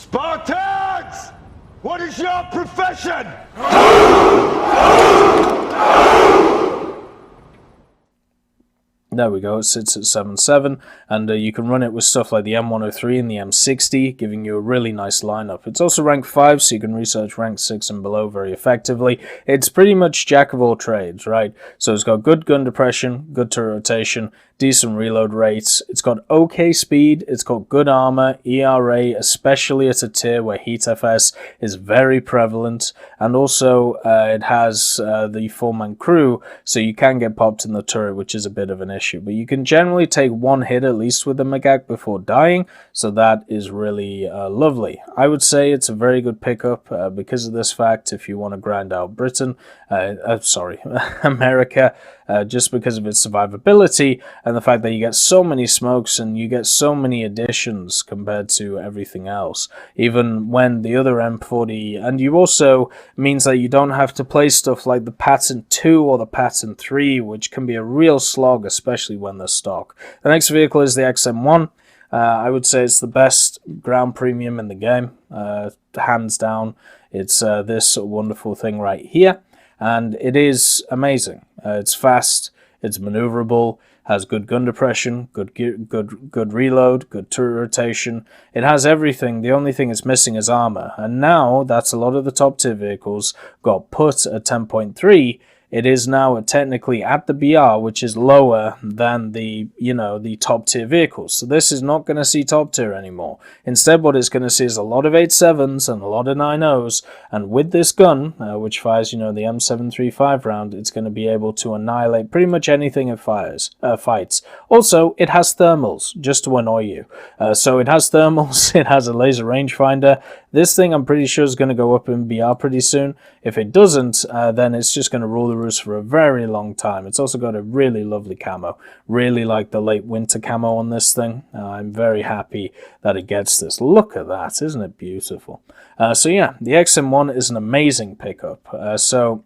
Spartans! What is your profession? There we go, it sits at 7.7, and you can run it with stuff like the M103 and the M60, giving you a really nice lineup. It's also rank 5, so you can research rank 6 and below very effectively. It's pretty much jack of all trades, right? So it's got good gun depression, good turret rotation, decent reload rates, it's got okay speed, it's got good armor, ERA, especially at a tier where Heat FS is very prevalent, and also it has the 4-man crew, so you can get popped in the turret, which is a bit of an issue. But you can generally take one hit at least with the Magak before dying, so that is really lovely. I would say it's a very good pickup because of this fact. If you want to grind out America, just because of its survivability and the fact that you get so many smokes and you get so many additions compared to everything else, even when the other M40, and you also means that you don't have to play stuff like the Pattern 2 or the Pattern 3, which can be a real slog, especially when they're stock. The next vehicle is the XM1. I would say it's the best ground premium in the game, hands down. It's this wonderful thing right here, and it is amazing. It's fast, it's maneuverable, has good gun depression, good reload, good turret rotation. It has everything. The only thing it's missing is armor, and now that's a lot of the top tier vehicles got put at 10.3. It is now technically at the BR, which is lower than the, the top tier vehicles. So this is not going to see top tier anymore. Instead, what it's going to see is a lot of 8.7s and a lot of 9.0s. And with this gun, which fires, the M735 round, it's going to be able to annihilate pretty much anything it fights. Also, it has thermals, just to annoy you. So it has thermals, it has a laser rangefinder. This thing I'm pretty sure is going to go up in BR pretty soon. If it doesn't, then it's just going to rule the roost for a very long time. It's also got a really lovely camo. Really like the late winter camo on this thing. I'm very happy that it gets this. Look at that, isn't it beautiful? So yeah, the XM1 is an amazing pickup. So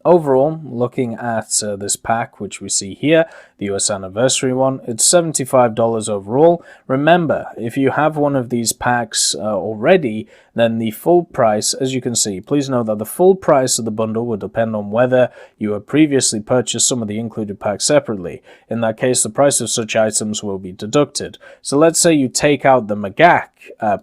overall, looking at this pack, which we see here, the US anniversary one, it's $75 overall. Remember, if you have one of these packs already, then the full price, as you can see, please note that the full price of the bundle will depend on whether you have previously purchased some of the included packs separately. In that case, the price of such items will be deducted. So let's say you take out the Magak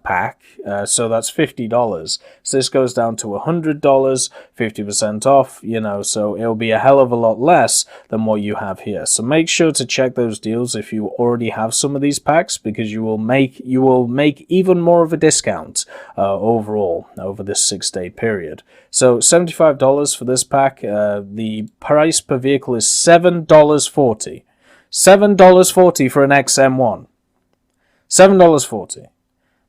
pack, so that's $50. So this goes down to $100, 50% off, so it'll be a hell of a lot less than what you have here. So make sure to check those deals if you already have some of these packs, because you will make even more of a discount overall over this 6-day period. So $75 for this pack. The price per vehicle is $7.40. $7.40 for an XM1. $7.40.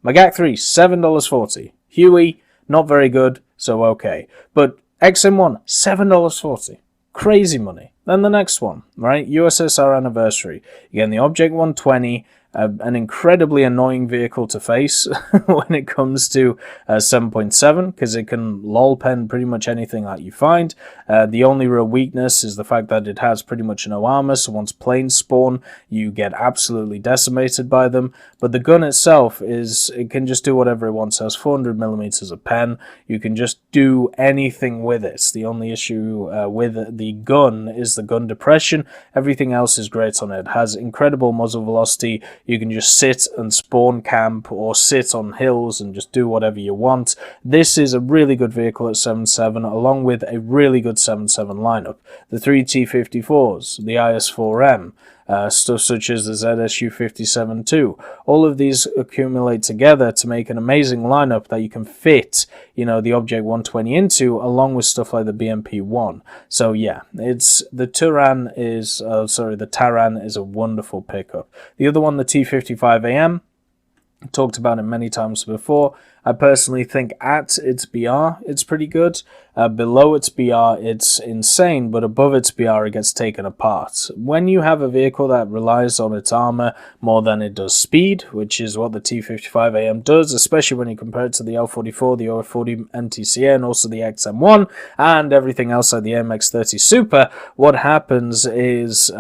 Magak 3, $7.40. Huey, not very good, so okay. But XM1, $7.40. Crazy money. Then the next one, right? USSR anniversary. Again, the Object 120, an incredibly annoying vehicle to face when it comes to 7.7, because it can lol pen pretty much anything that you find. The only real weakness is the fact that it has pretty much no armor, so once planes spawn, you get absolutely decimated by them. But the gun itself it can just do whatever it wants. It has 400mm of pen. You can just do anything with it. The only issue with the gun is the gun depression. Everything else is great on it. It has incredible muzzle velocity. You can just sit and spawn camp or sit on hills and just do whatever you want. This is a really good vehicle at 7.7, along with a really good 7.7 lineup. The 3 T54s, the IS-4M, stuff such as the ZSU 57-2. All of these accumulate together to make an amazing lineup that you can fit, the Object 120 into, along with stuff like the BMP-1. So yeah, the Taran is a wonderful pickup. The other one, the T55AM, talked about it many times before. I personally think at its BR, it's pretty good. Below its BR, it's insane, but above its BR, it gets taken apart. When you have a vehicle that relies on its armor more than it does speed, which is what the T55AM does, especially when you compare it to the L44, the OF40 NTCA, and also the XM1, and everything else like the MX30 Super, what happens is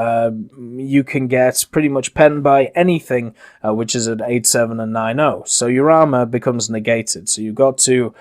you can get pretty much penned by anything which is at 8.7 and 9.0. So your armor becomes negated. So you've got to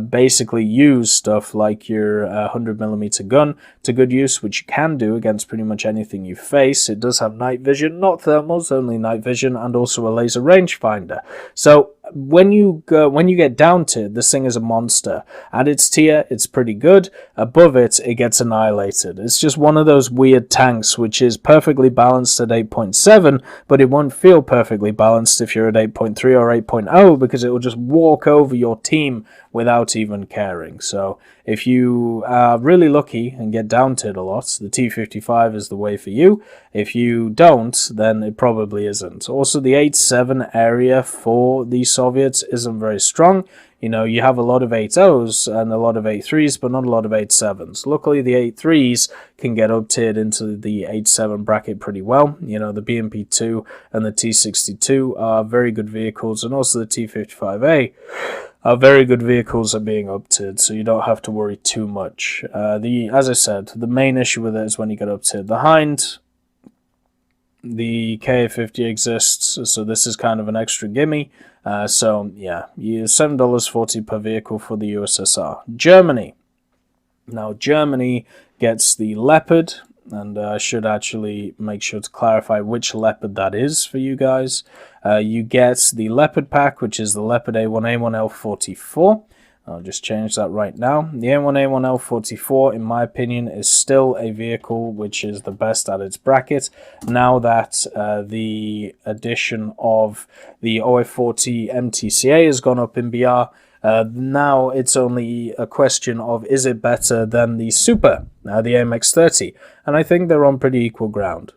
basically use stuff like your 100mm gun to good use, which you can do against pretty much anything you face. It does have night vision, not thermals, only night vision, and also a laser rangefinder. So when you get down to this thing is a monster. At its tier, it's pretty good. Above it, it gets annihilated. It's just one of those weird tanks which is perfectly balanced at 8.7, but it won't feel perfectly balanced if you're at 8.3 or 8.0 because it will just walk over your team without even caring. So if you are really lucky and get down-tiered a lot, the T55 is the way for you. If you don't, then it probably isn't. Also, the 8.7 area for the Soviets isn't very strong. You know, you have a lot of 8.0s and a lot of 8.3s, but not a lot of 8.7s. Luckily, the 8.3s can get up-tiered into the 8.7 bracket pretty well. You know, the BMP-2 and the T62 are very good vehicles, and also the T55A are very good vehicles at being up-tiered, so you don't have to worry too much. As I said, the main issue with it is when you get up-tiered. The Hind, the KA50 exists, so this is kind of an extra gimme. So yeah, you $7.40 per vehicle for the USSR. Germany. Now Germany gets the Leopard, and I should actually make sure to clarify which Leopard that is for you guys. You get the Leopard pack, which is the Leopard A1A1L44. I'll just change that right now. The A1A1L44, in my opinion, is still a vehicle which is the best at its bracket. Now that the addition of the OF40 MTCA has gone up in BR, now it's only a question of is it better than the Super, the MX30, and I think they're on pretty equal ground.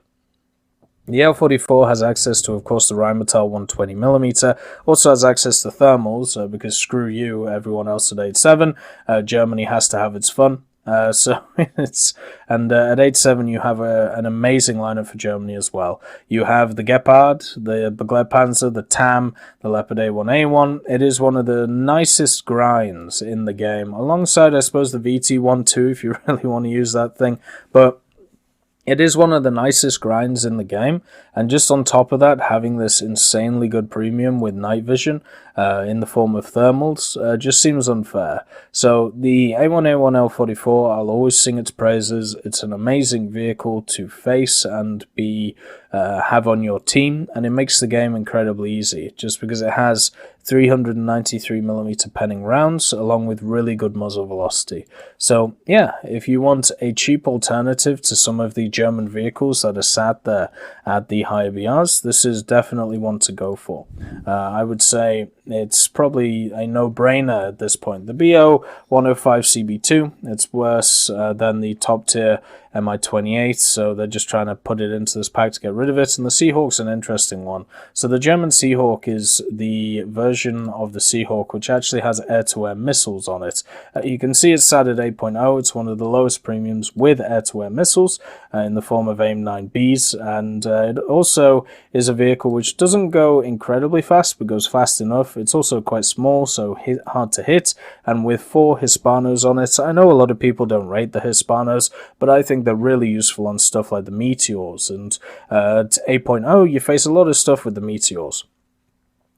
The L44 has access to, of course, the Rheinmetall 120mm, also has access to thermals, because screw you, everyone else at 8.7, Germany has to have its fun. So it's at 8.7 you have an amazing lineup for Germany as well. You have the Gepard, the Begleitpanzer, the TAM, the Leopard A1A1. It is one of the nicest grinds in the game, alongside I suppose the VT12 if you really want to use that thing, but it is one of the nicest grinds in the game, and just on top of that, having this insanely good premium with night vision in the form of thermals just seems unfair. So the A1A1L44, I'll always sing its praises. It's an amazing vehicle to face and have on your team, and it makes the game incredibly easy, just because it has 393mm penning rounds along with really good muzzle velocity. So yeah, if you want a cheap alternative to some of the German vehicles that are sat there at the higher BRs, this is definitely one to go for. I would say it's probably a no-brainer at this point. The BO 105 CB2, it's worse than the top tier Mi-28, so they're just trying to put it into this pack to get rid of it. And the Seahawk's an interesting one. So the German Seahawk is the version of the Seahawk which actually has air-to-air missiles on it. You can see it's sat at 8.0. It's one of the lowest premiums with air-to-air missiles in the form of AIM-9Bs, and it also is a vehicle which doesn't go incredibly fast, but goes fast enough. It's also quite small, so hard to hit, and with 4 Hispanos on it. I know a lot of people don't rate the Hispanos, but I think they're really useful on stuff like the Meteors, and at 8.0 you face a lot of stuff with the Meteors.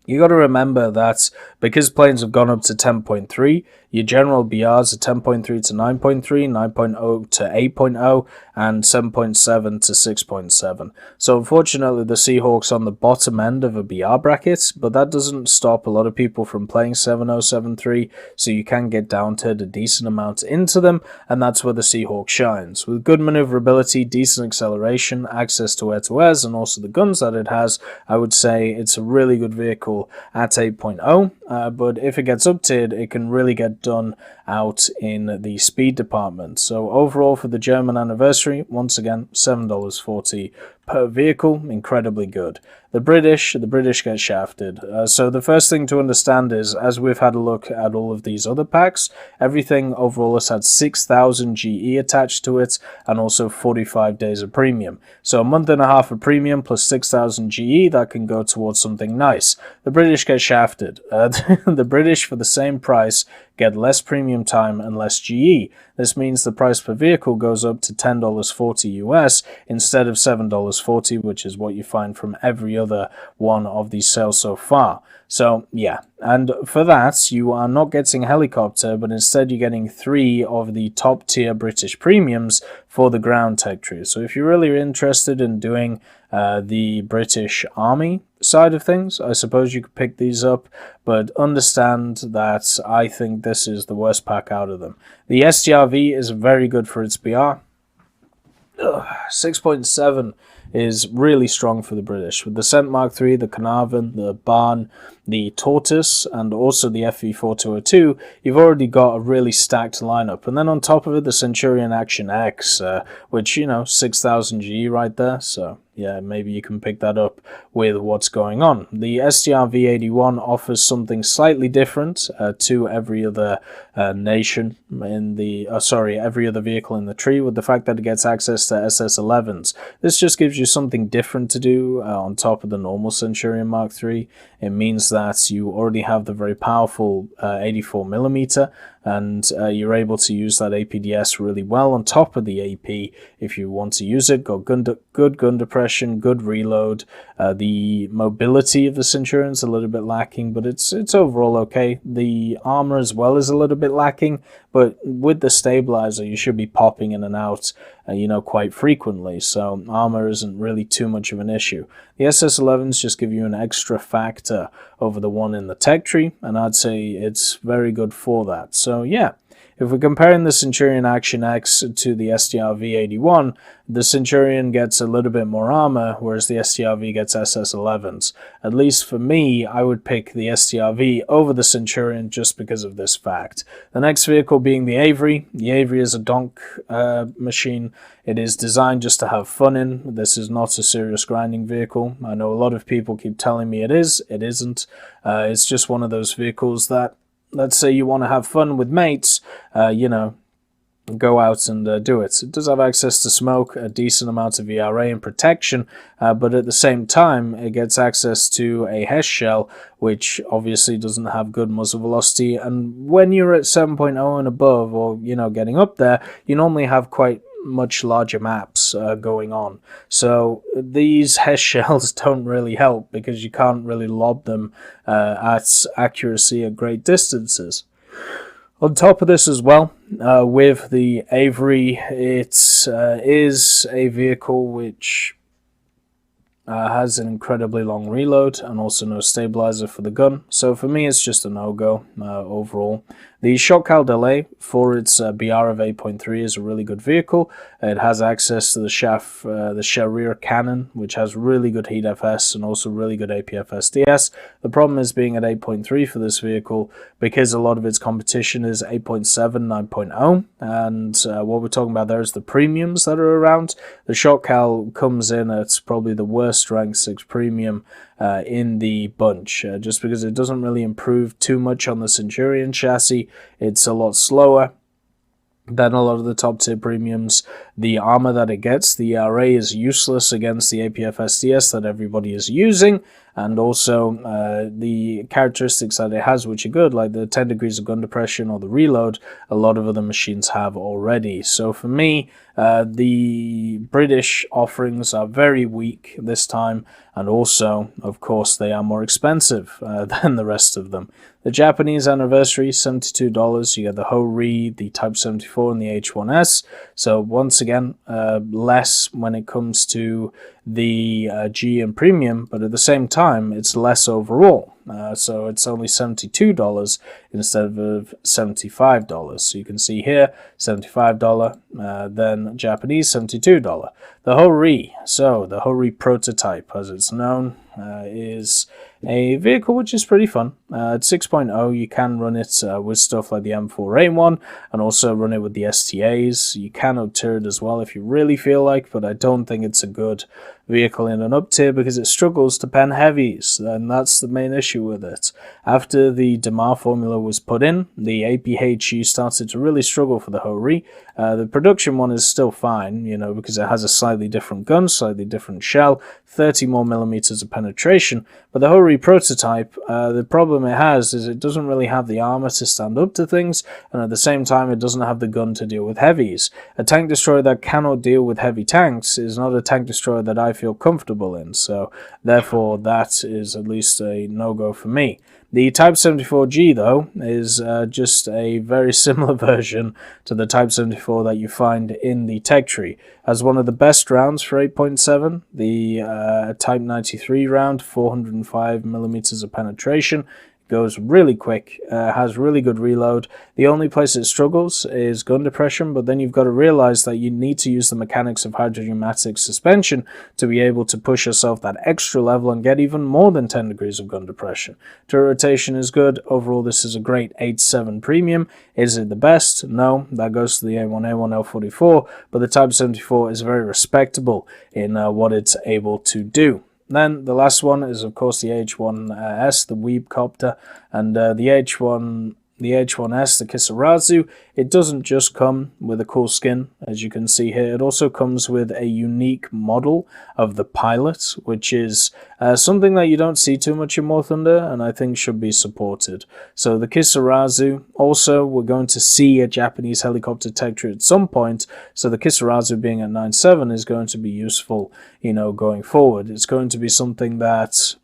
You got to remember that because planes have gone up to 10.3, your general BRs are 10.3 to 9.3, 9.0 to 8.0, and 7.7 to 6.7. So unfortunately the Seahawk's on the bottom end of a BR bracket, but that doesn't stop a lot of people from playing 7.0, 7.3, so you can get down to a decent amount into them, and that's where the Seahawk shines. With good maneuverability, decent acceleration, access to air-to-airs, and also the guns that it has, I would say it's a really good vehicle at 8.0, but if it gets up-tiered, it can really get done out in the speed department. So overall for the German anniversary, once again, $7.40 per vehicle, incredibly good. The British get shafted. So the first thing to understand is, as we've had a look at all of these other packs, everything overall has had 6,000 GE attached to it, and also 45 days of premium. So a month and a half of premium plus 6,000 GE, that can go towards something nice. The British get shafted. The British, for the same price, get less premium time and less GE. This means the price per vehicle goes up to $10.40 US instead of $7.40, which is what you find from every other one of these sales so far. So yeah, and for that you are not getting a helicopter, but instead you're getting 3 of the top tier British premiums for the ground tech tree. So if you're really interested in doing the British Army side of things, I suppose you could pick these up, but understand that I think this is the worst pack out of them. The Sdr V is very good for its BR. 6.7 is really strong for the British. With the Cent Mark III, the Carnarvon, the Barn, the Tortoise, and also the FV4202, you've already got a really stacked lineup. And then on top of it, the Centurion Action X, which, you know, 6,000 GE right there. So yeah, maybe you can pick that up with what's going on. The Sdr V81 offers something slightly different to every other nation in the, every other vehicle in the tree, with the fact that it gets access to SS11s. This just gives you something different to do on top of the normal Centurion Mark III. It means that you already have the very powerful 84mm, and you're able to use that APDS really well on top of the AP if you want to use it. Got good gun depression, good reload. The mobility of the Centurion's a little bit lacking, but it's overall okay. The armor as well is a little bit lacking, but with the stabilizer you should be popping in and out you know, quite frequently, so armor isn't really too much of an issue. The SS11s just give you an extra factor over the one in the tech tree, and I'd say it's very good for that. So yeah, if we're comparing the Centurion Action X to the Sdr V81, the Centurion gets a little bit more armor, whereas the Sdr V gets SS11s. At least for me, I would pick the Sdr V over the Centurion just because of this fact. The next vehicle being the Avery. The Avery is a donk machine. It is designed just to have fun in. This is not a serious grinding vehicle. I know a lot of people keep telling me it is. It isn't. It's just one of those vehicles that, let's say you want to have fun with mates, you know, go out and do it. It does have access to smoke, a decent amount of ERA and protection, but at the same time it gets access to a HESH shell, which obviously doesn't have good muzzle velocity, and when you're at 7.0 and above, or you know, getting up there, you normally have quite much larger maps going on. So these HESH shells don't really help because you can't really lob them at accuracy at great distances. On top of this as well, with the Avery, it is a vehicle which has an incredibly long reload and also no stabilizer for the gun. So for me, it's just a no-go overall. The Sho't delay for its BR of 8.3 is a really good vehicle. It has access to the Shah cannon, which has really good heat FS and also really good APFS DS. The problem is being at 8.3 for this vehicle because a lot of its competition is 8.7, 9.0, and what we're talking about there is the premiums that are around. The Sho't comes in at probably the worst rank 6 premium in the bunch, just because it doesn't really improve too much on the Centurion chassis. It's a lot slower than a lot of the top tier premiums. The armor that it gets, the ERA, is useless against the APFSDS that everybody is using, and also the characteristics that it has, which are good, like the 10 degrees of gun depression or the reload, a lot of other machines have already. So for me, the British offerings are very weak this time, and also, of course, they are more expensive than the rest of them. The Japanese anniversary, $72. You get the Ho-Ri, the Type 74, and the H1S. So once again, less when it comes to the G and Premium, but at the same time, it's less overall. So it's only $72 instead of $75. So you can see here, $75, then Japanese, $72. The Ho-Ri, so the Ho-Ri prototype, as it's known, is a vehicle which is pretty fun. At 6.0, you can run it with stuff like the M4A1 and also run it with the STAs. You can obture it as well if you really feel like, but I don't think it's a good vehicle in an up tier because it struggles to pen heavies, and that's the main issue with it. After the DeMar formula was put in, the APHE started to really struggle for the Ho-Ri. The production one is still fine, you know, because it has a slightly different gun, slightly different shell, 30 more millimeters of penetration, but the Ho-Ri prototype, the problem it has is it doesn't really have the armor to stand up to things, and at the same time it doesn't have the gun to deal with heavies. A tank destroyer that cannot deal with heavy tanks is not a tank destroyer that I feel comfortable in, so therefore that is at least a no-go for me. The Type 74G, though, is just a very similar version to the Type 74 that you find in the tech tree. Has one of the best rounds for 8.7, the Type 93 round, 405 millimeters of penetration. Goes really quick, has really good reload. The only place it struggles is gun depression, but then you've got to realize that you need to use the mechanics of hydrodynamic suspension to be able to push yourself that extra level and get even more than 10 degrees of gun depression. Turret rotation is good. Overall, this is a great 8.7 premium. Is it the best? No, that goes to the A1A1 L44, but the Type 74 is very respectable in what it's able to do. Then the last one is, of course, the H1S, the Eurocopter, and the H1S, the Kisarazu. It doesn't just come with a cool skin, as you can see here. It also comes with a unique model of the pilot, which is something that you don't see too much in War Thunder, and I think should be supported. So the Kisarazu, also we're going to see a Japanese helicopter tech tree at some point, so the Kisarazu being at 9.7 is going to be useful, you know, going forward. It's going to be something that,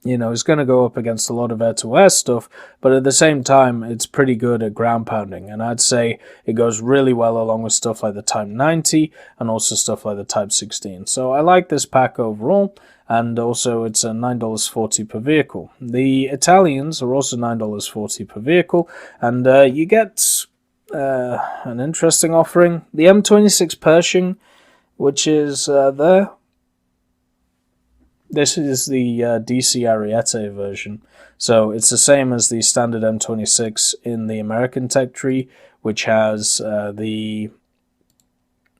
you know, it's going to go up against a lot of air-to-air stuff, but at the same time, it's pretty good at ground pounding, and I'd say it goes really well along with stuff like the Type 90 and also stuff like the Type 16. So I like this pack overall, and also it's $9.40 per vehicle. The Italians are also $9.40 per vehicle, and you get an interesting offering. The M26 Pershing, which is there. This is the DC Ariete version, so it's the same as the standard M26 in the American tech tree, which has the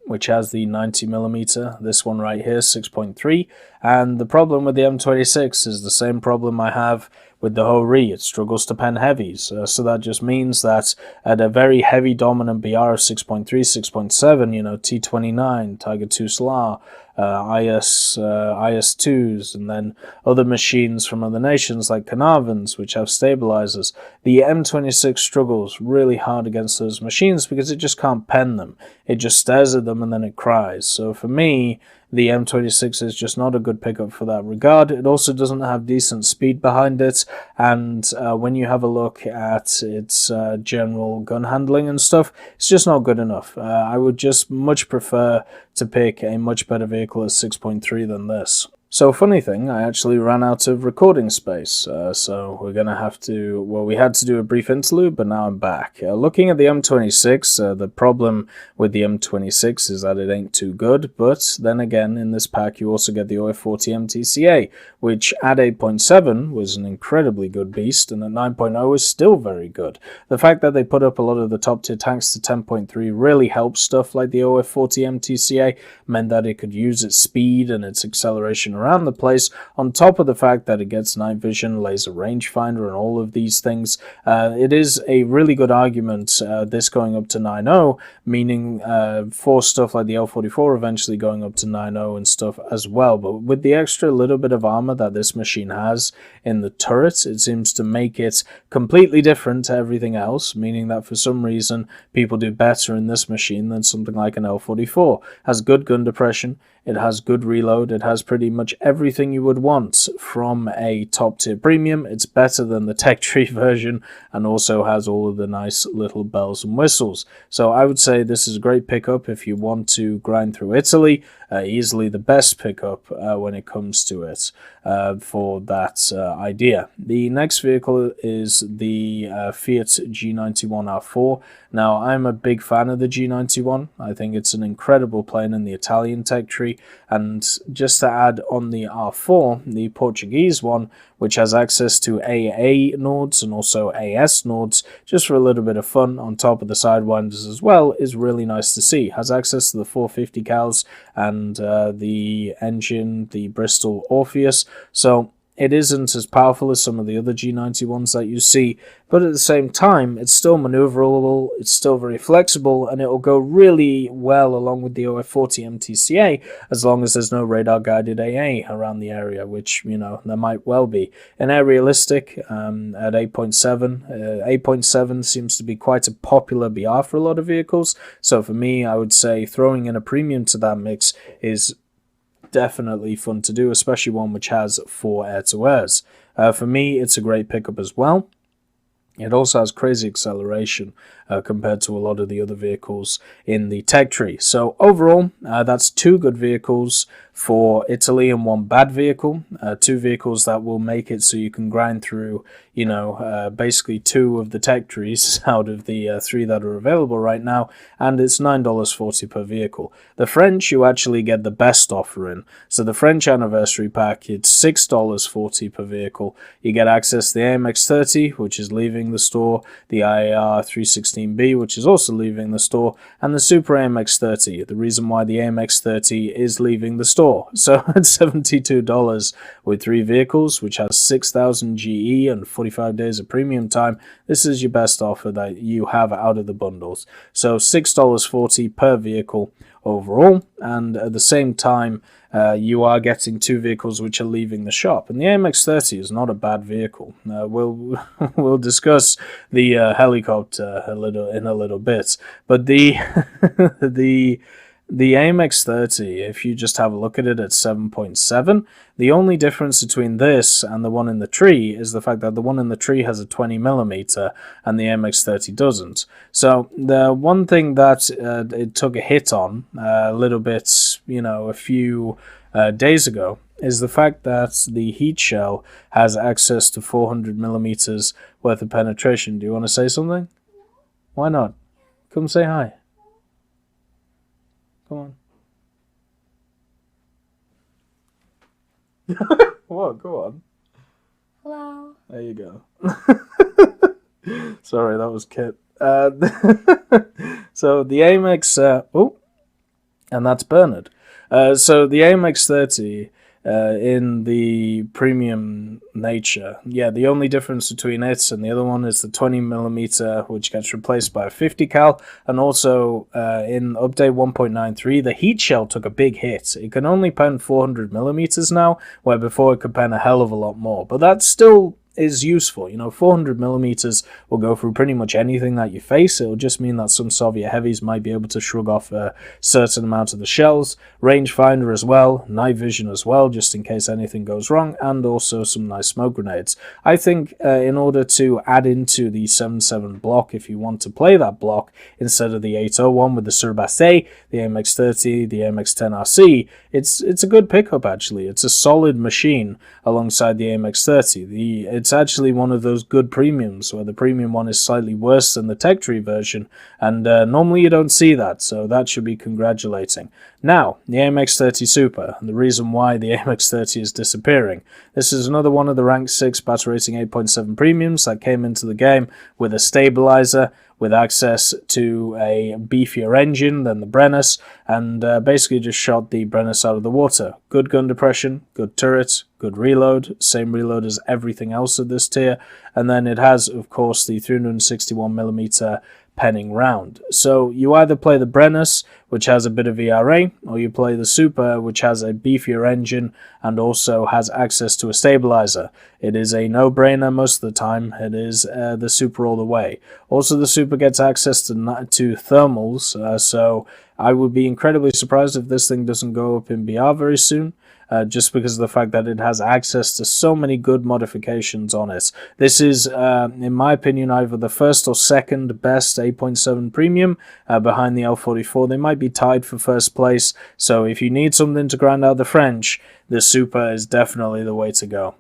90mm. This one right here, 6.3. And the problem with the M26 is the same problem I have with the Ho-Ri. It struggles to pen heavies, so that just means that at a very heavy dominant BR of 6.3, 6.7, you know, T29, Tiger 2 SLAR, IS-2s, and then other machines from other nations like Carnarvons, which have stabilizers. The M26 struggles really hard against those machines because it just can't pen them. It just stares at them and then it cries. So for me, the M26 is just not a good pickup for that regard. It also doesn't have decent speed behind it, and when you have a look at its general gun handling and stuff, it's just not good enough. I would just much prefer to pick a much better vehicle at 6.3 than this. So funny thing, I actually ran out of recording space, so we're gonna have to, well, we had to do a brief interlude, but now I'm back. Looking at the M26, the problem with the M26 is that it ain't too good, but then again, in this pack you also get the OF40 MTCA, which at 8.7 was an incredibly good beast, and at 9.0 is still very good. The fact that they put up a lot of the top tier tanks to 10.3 really helped stuff like the OF40 MTCA, meant that it could use its speed and its acceleration around the place, on top of the fact that it gets night vision, laser rangefinder, and all of these things. It is a really good argument, this going up to 9.0, meaning for stuff like the L44 eventually going up to 9.0 and stuff as well. But with the extra little bit of armor that this machine has in the turret, it seems to make it completely different to everything else, meaning that for some reason people do better in this machine than something like an L44. Has good gun depression, it has good reload, it has pretty much everything you would want from a top tier premium. It's better than the tech tree version, and also has all of the nice little bells and whistles. So I would say this is a great pickup if you want to grind through Italy. Easily the best pickup when it comes to it for that idea. The next vehicle is the Fiat G91 R4. Now, I'm a big fan of the G91. I think it's an incredible plane in the Italian tech tree, and just to add on the R4, the Portuguese one, which has access to AA nodes and also AS nodes, just for a little bit of fun on top of the Sidewinders as well, is really nice to see. Has access to the 450 cals and the engine, the Bristol Orpheus, so it isn't as powerful as some of the other G91s that you see, but at the same time, it's still maneuverable, it's still very flexible, and it will go really well along with the OF40 MTCA, as long as there's no radar-guided AA around the area, which, you know, there might well be. And aerialistic at 8.7, 8.7 seems to be quite a popular BR for a lot of vehicles, so for me, I would say throwing in a premium to that mix is definitely fun to do, especially one which has 4 air-to-airs. For me, it's a great pickup as well. It also has crazy acceleration compared to a lot of the other vehicles in the tech tree. So overall, that's 2 good vehicles for Italy and 1 bad vehicle. 2 vehicles that will make it so you can grind through, you know, basically 2 of the tech trees out of the 3 that are available right now, and it's $9.40 per vehicle. The French, you actually get the best offer in. So the French anniversary pack, it's $6.40 per vehicle. You get access to the AMX30, which is leaving the store, the IAR 316B, which is also leaving the store, and the Super AMX30. The reason why the AMX30 is leaving the store. So it's $72 with 3 vehicles, which has 6,000 GE and 45 days of premium time. This is your best offer that you have out of the bundles. So $6.40 per vehicle overall, and at the same time, you are getting 2 vehicles which are leaving the shop, and the AMX30 is not a bad vehicle. We'll discuss the helicopter in a little bit, but the the AMX30, if you just have a look at it at 7.7, the only difference between this and the one in the tree is the fact that the one in the tree has a 20mm and the AMX30 doesn't. So the one thing that it took a hit on a little bit, you know, a few days ago, is the fact that the heat shell has access to 400mm worth of penetration. Do you want to say something? Why not? Come say hi. Come on. What? Go on. Hello. There you go. Sorry, that was Kit. So the AMX... and that's Bernard. So the AMX30... in the premium nature, yeah, the only difference between it and the other one is the 20mm, which gets replaced by a 50 cal, and also in update 1.93, the heat shell took a big hit. It can only pen 400mm now, where before it could pen a hell of a lot more, but that's still is useful. You know, 400mm will go through pretty much anything that you face. It'll just mean that some Soviet heavies might be able to shrug off a certain amount of the shells. Rangefinder as well, night vision as well, just in case anything goes wrong, and also some nice smoke grenades. I think in order to add into the 7.7 block, if you want to play that block instead of the 801 with the Surbassé, the AMX30, the AMX10RC, it's a good pickup actually. It's a solid machine alongside the AMX30. It's actually one of those good premiums where the premium one is slightly worse than the tech tree version, and normally you don't see that, so that should be congratulating. Now, the AMX30 Super, and the reason why the AMX30 is disappearing. This is another one of the rank 6 battle rating 8.7 premiums that came into the game with a stabilizer, with access to a beefier engine than the Brennus, and basically just shot the Brennus out of the water. Good gun depression, good turret, good reload, same reload as everything else of this tier, and then it has, of course, the 361mm penning round. So you either play the Brennus, which has a bit of ERA, or you play the Super, which has a beefier engine and also has access to a stabilizer. It is a no-brainer most of the time. It is the Super all the way. Also, the Super gets access to thermals, so I would be incredibly surprised if this thing doesn't go up in BR very soon. Just because of the fact that it has access to so many good modifications on it. This is, in my opinion, either the first or second best 8.7 premium behind the L44. They might be tied for first place, so if you need something to grind out the French, the Super is definitely the way to go.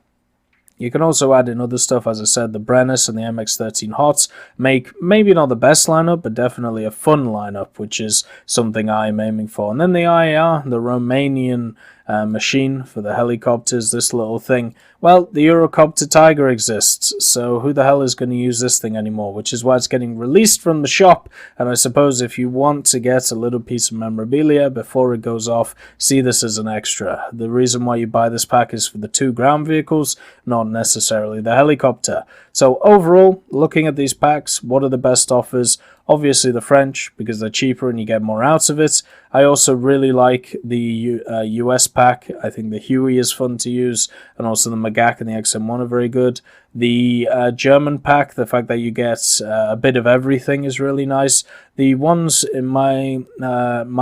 You can also add in other stuff, as I said, the Brennus and the MX-13 Hots make maybe not the best lineup, but definitely a fun lineup, which is something I'm aiming for. And then the IAR, the Romanian machine for the helicopters, this little thing. Well, the Eurocopter Tiger exists, so who the hell is going to use this thing anymore? Which is why it's getting released from the shop, and I suppose if you want to get a little piece of memorabilia before it goes off, see this as an extra. The reason why you buy this pack is for the 2 ground vehicles, not necessarily the helicopter. So overall, looking at these packs, what are the best offers? Obviously the French, because they're cheaper and you get more out of it. I also really like the US pack. I think the Huey is fun to use, and also the Magak and the XM1 are very good. The German pack, the fact that you get a bit of everything is really nice. The ones, in my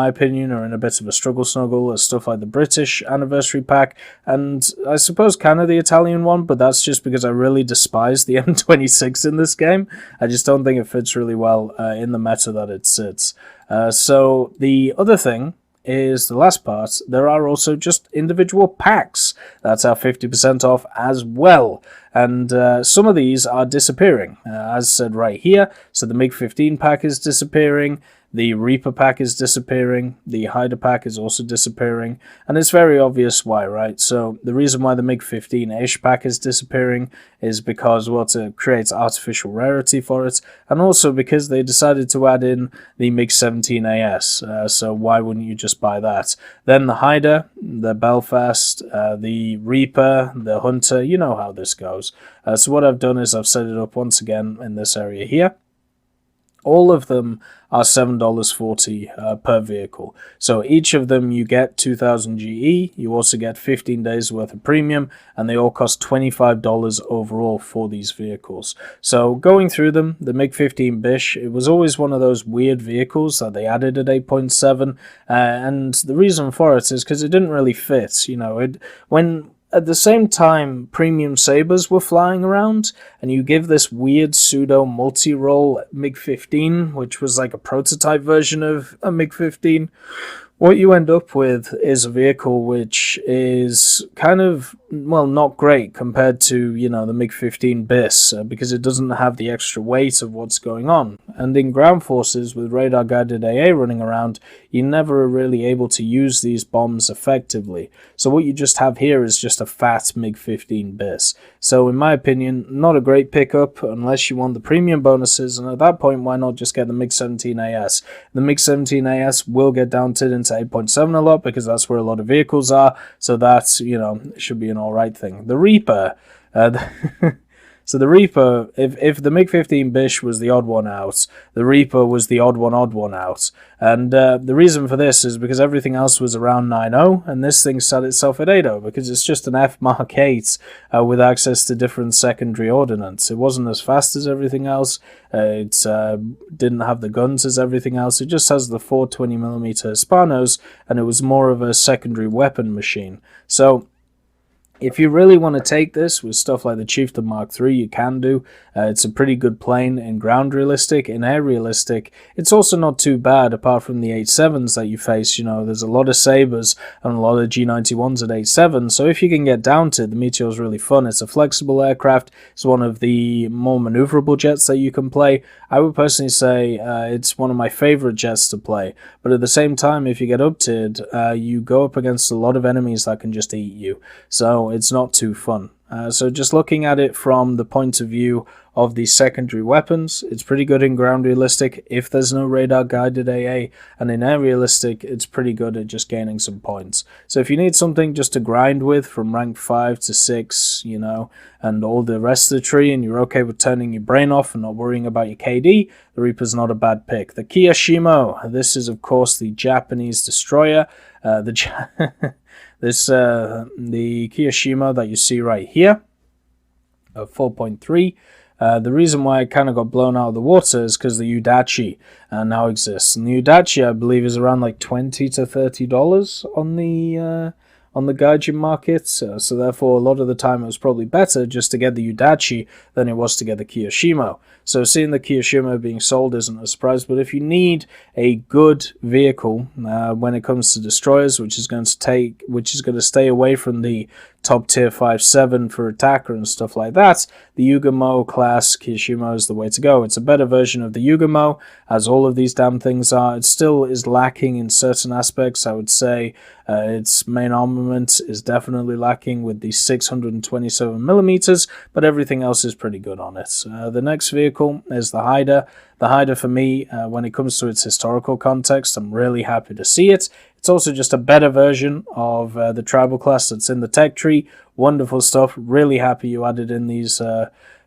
opinion, are in a bit of a struggle snuggle, stuff like the British anniversary pack, and I suppose kind of the Italian one, but that's just because I really despise the M26 in this game. I just don't think it fits really well in the meta that it sits. So the other thing is the last part, there are also just individual packs. That's our 50% off as well. And some of these are disappearing, as said right here. So the MiG-15 pack is disappearing. The Reaper pack is disappearing, the Hider pack is also disappearing, and it's very obvious why, right? So the reason why the MiG-15-ish pack is disappearing is because, well, it creates artificial rarity for it, and also because they decided to add in the MiG-17 AS, so why wouldn't you just buy that? Then the Hider, the Belfast, the Reaper, the Hunter, you know how this goes. So what I've done is I've set it up once again in this area here. All of them are $7.40 per vehicle. So each of them you get 2000 GE, you also get 15 days worth of premium, and they all cost $25 overall for these vehicles. So going through them, the MiG-15 Bish, it was always one of those weird vehicles that they added at 8.7, and the reason for it is because it didn't really fit. You know, when at the same time premium Sabres were flying around, and you give this weird pseudo multi-role MiG-15, which was like a prototype version of a MiG-15, what you end up with is a vehicle which is kind of, well, not great compared to, you know, the MiG-15 BIS, because it doesn't have the extra weight of what's going on. And in ground forces, with radar-guided AA running around, you're never really able to use these bombs effectively. So what you just have here is just a fat MiG-15 BIS. So in my opinion, not a great pickup unless you want the premium bonuses, and at that point, why not just get the MiG-17 AS? The MiG-17 AS will get downticked into 8.7 a lot, because that's where a lot of vehicles are, so that's, you know, should be an alright thing. The Reaper, so the Reaper, if the MiG-15 Bish was the odd one out, the Reaper was the odd one out. And the reason for this is because everything else was around 9.0, and this thing sat itself at 8.0, because it's just an F Mark 8 with access to different secondary ordnance. It wasn't as fast as everything else, it didn't have the guns as everything else, it just has the 420mm Hispanos, and it was more of a secondary weapon machine. So if you really want to take this with stuff like the Chieftain Mark III, you can do. It's a pretty good plane in ground realistic. In air realistic, it's also not too bad, apart from the 8.7s that you face. You know, there's a lot of Sabres and a lot of G91s at 8.7, so if you can get down to it, the Meteor is really fun. It's a flexible aircraft. It's one of the more maneuverable jets that you can play. I would personally say it's one of my favorite jets to play, but at the same time, if you get up to it, you go up against a lot of enemies that can just eat you. So it's not too fun. So just looking at it from the point of view of the secondary weapons, it's pretty good in ground realistic if there's no radar guided AA, and in air realistic it's pretty good at just gaining some points. So if you need something just to grind with from rank 5 to 6, you know, and all the rest of the tree, and you're okay with turning your brain off and not worrying about your KD, the Reaper's not a bad pick. The Kiyashimo, this is of course the Japanese destroyer. The Kiyashima that you see right here, 4.3. The reason why it kind of got blown out of the water is because the Udachi now exists. And the Udachi, I believe, is around like $20 to $30 on the Gaijin market, so therefore a lot of the time it was probably better just to get the Udachi than it was to get the Kiyashimo. So seeing the Kiyashimo being sold isn't a surprise, but if you need a good vehicle when it comes to destroyers, which is going to stay away from the top tier 5-7 for attacker and stuff like that, the Yugamo class Kiyashimo is the way to go. It's a better version of the Yugamo, as all of these damn things are. It still is lacking in certain aspects, I would say. Its main armament is definitely lacking with the 627mm, but everything else is pretty good on it. The next vehicle is the Hyder. The Hyder, for me, when it comes to its historical context, I'm really happy to see it. It's also just a better version of the tribal class that's in the tech tree. Wonderful stuff. Really happy you added in these,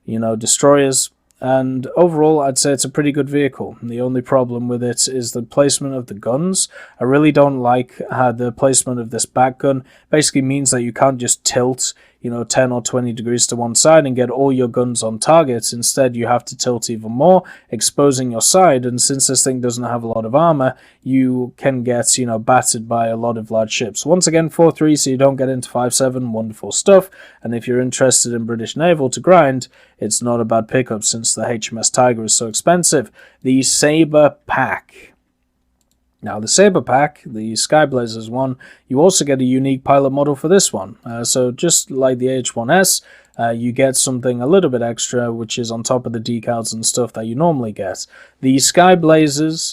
destroyers. And overall, I'd say it's a pretty good vehicle. The only problem with it is the placement of the guns. I really don't like how the placement of this back gun basically means that you can't just tilt, 10 or 20 degrees to one side and get all your guns on targets. Instead, you have to tilt even more, exposing your side. And since this thing doesn't have a lot of armor, you can get, battered by a lot of large ships. Once again, 4.3, so you don't get into 5.7. Wonderful stuff. And if you're interested in British Naval to grind, it's not a bad pickup since the HMS Tiger is so expensive. The Sabre Pack. Now, the Sabre Pack, the Skyblazers one, you also get a unique pilot model for this one. So just like the H1S, you get something a little bit extra, which is on top of the decals and stuff that you normally get. The Skyblazers,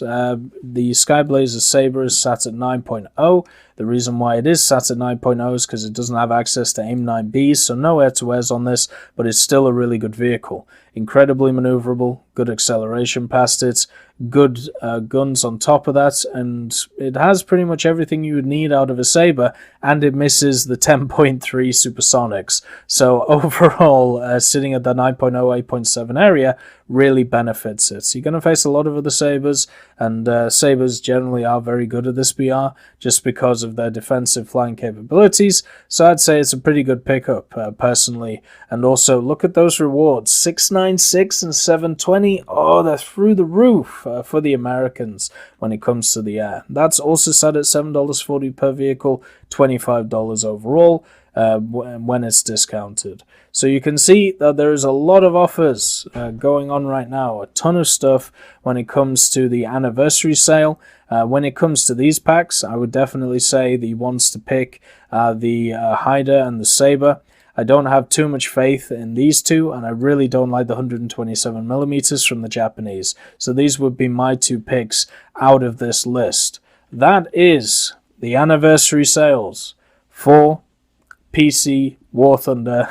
Sabre is sat at 9.0. The reason why it is sat at 9.0 is because it doesn't have access to AIM-9Bs, so no air-to-airs on this, but it's still a really good vehicle. Incredibly maneuverable, good acceleration past it, good guns on top of that, and it has pretty much everything you would need out of a Sabre, and it misses the 10.3 supersonics. So overall, sitting at the 9.0, 8.7 area really benefits it. So you're going to face a lot of other Sabres, and Sabres generally are very good at this BR, just because of their defensive flying capabilities. So I'd say it's a pretty good pickup, personally. And also, look at those rewards, 696 and 720. Oh, they're through the roof for the Americans when it comes to the air. That's also set at $7.40 per vehicle, $25 overall. When it's discounted. So you can see that there is a lot of offers going on right now, a ton of stuff when it comes to the anniversary sale. When it comes to these packs, I would definitely say the ones to pick are the Hyder and the Sabre. I don't have too much faith in these two, and I really don't like the 127mm from the Japanese. So these would be my two picks out of this list. That is the anniversary sales for PC War Thunder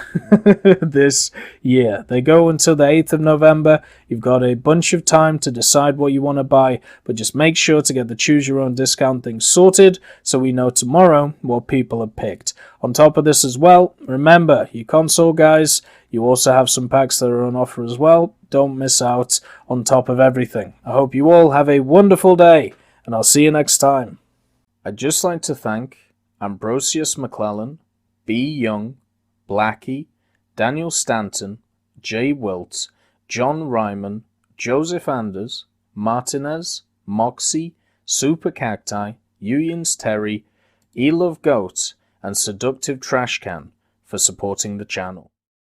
this year. They go until the 8th of November. You've got a bunch of time to decide what you want to buy, but just make sure to get the choose your own discount thing sorted so we know tomorrow what people have picked. On top of this as well, remember, you console guys, you also have some packs that are on offer as well. Don't miss out on top of everything. I hope you all have a wonderful day, and I'll see you next time. I'd just like to thank Ambrosius McClellan, B. Young, Blackie, Daniel Stanton, Jay Wilt, John Ryman, Joseph Anders, Martinez, Moxie, Super Cacti, Uyans Terry, Elove Goat, and Seductive Trash Can for supporting the channel.